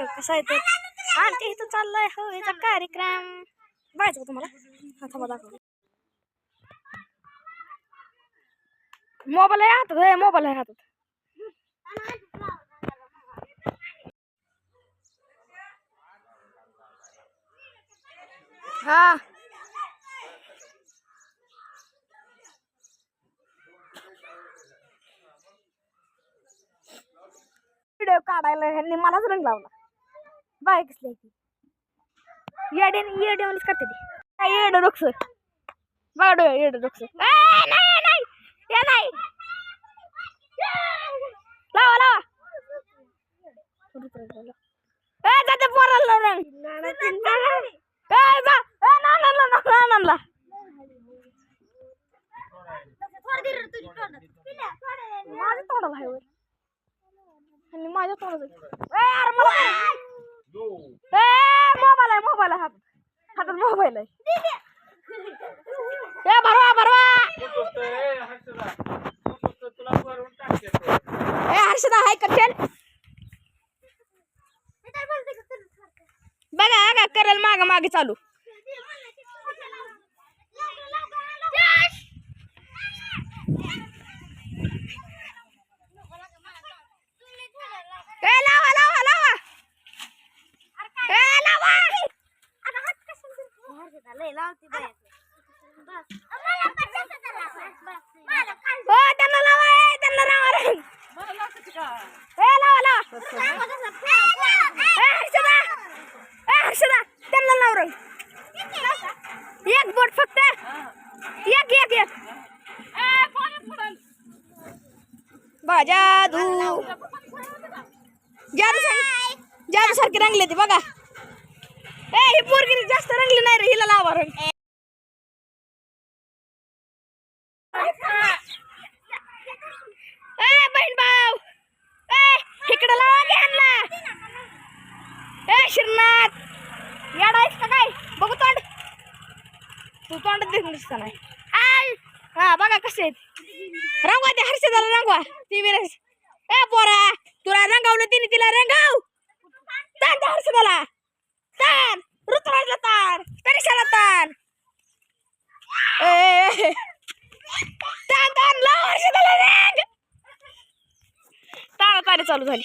बघा कसा आहे तर आमच्या इथं चाललाय हवेचा कार्यक्रम बघायचं का तुम्हाला? हा थांबा दाखव. मोबाईल आहे हातात, मोबाईल आहे हातात. हा व्हिडिओ काढायला ह्यांनी मलाच रंग लावला. बाय कसली येड्यावानीच करते ती. काय येड डोक्स बघा येड डोक्स. नाही या नाही लावा लावा जाते पोराला रंग. माझ्या तोंडाला आहे आणि माझ्या तोंडाला मोबाईल आहे हातात मोबाईल आहे. भरवा हर्षदा हाय करते बघा करेल मागे चालू. एक बोट फक्त एक जादू सारखी रंगली ती बघा. ही पोरगी जास्त रंगली नाही रे, हिला लावा रंग. बहीण भाऊ इकडे लावा घ्या. श्रीनाथ येडायच का काय? बघू तोंड, तू तोंड दिसत नाही. हा बघा कसे आहेत रंगवा. ते हर्षदाला रंगवा. ती विरस पोरा तुला रंगवलं तिने, तिला रंगव. ताण त्या हर्षदाला ताण, ऋतुराजला ताण, तनिषाला ताण. ताण लाव हर्षदाला रंग. ताण चालू झाली.